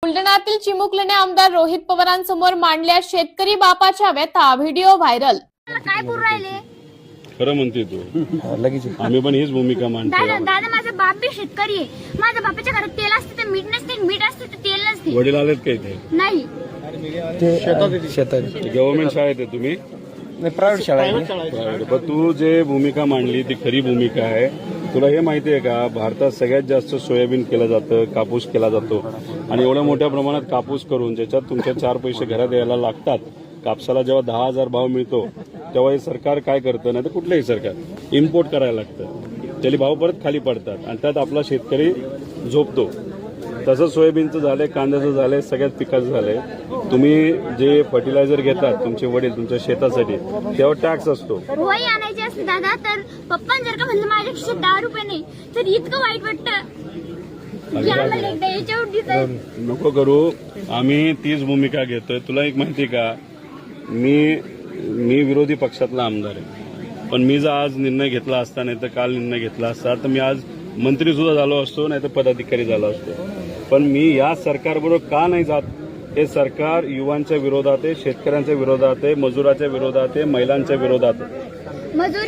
बुलढाण्यातील चिमुकलीने आमदार रोहित पवारांसमोर मांडल्या शेतकरी बापाच्या व्यथा. Video viral. काय बोलू राहिले? खरं म्हणते तू. आम्ही पण हीच भूमिका मांडतो. दादा माझा बाप बी शेतकरी आहे. माझ्या बापाच्या घरात तेल असते तर मीठ नसते, मीठ असते तर तेल नसते. वडील आलेत का इथे? नाही, शेतात गव्हर्नमेंट शाळेत आहे तुम्ही? प्रायव्हेट शाळा आहे. Private. पण तू जे भूमिका मांडली ती खरी भूमिका आहे. तुला हे माहिती आहे का, भारतात सगळ्यात जास्त सोयाबीन केलं जातं, कापूस केला जातो आणि एवढ्या मोठ्या प्रमाणात कापूस करून ज्याच्यात तुमच्या 4 पैसे घरात यायला लागतात. कापसाला जेव्हा 10,000 भाव मिळतो तेव्हा हे सरकार काय करतं, नाही तर कुठलंही सरकार इम्पोर्ट करायला लागतं. त्याला भाव परत खाली पडतात आणि त्यात आपला शेतकरी झोपतो. तसं सोयाबीनचं झालंय, कांद्याचं झालंय, सगळ्याच पिकाचं झालंय. तुम्ही जे फर्टिलायझर घेतात तुमचे वडील तुमच्या शेतासाठी त्यावर टॅक्स असतो. वही आणायची असते दादा, तर पप्पा जर का म्हणलं माझ्या खिशात 10 रुपये नाही तर इतकं वाईट वाटतं की आम्हाला एकदा याच्यावर डिसाईड नको करू. आम्ही तीच भूमिका घेतोय. तुला एक माहिती का, मी विरोधी पक्षातला आमदार आहे, पण मी जर आज निर्णय घेतला असता, नाही तर काल निर्णय घेतला असता, तर मी आज मंत्री सुद्धा झालो असतो, नाही तर पदाधिकारी झालो असतो. पण मी या सरकारबरोबर का नाही जात? हे सरकार युवांच्या विरोधात आहे, शेतकऱ्यांच्या विरोधात आहे, मजुराच्या विरोधात आहे, महिलांच्या विरोधात आहे. मजुरी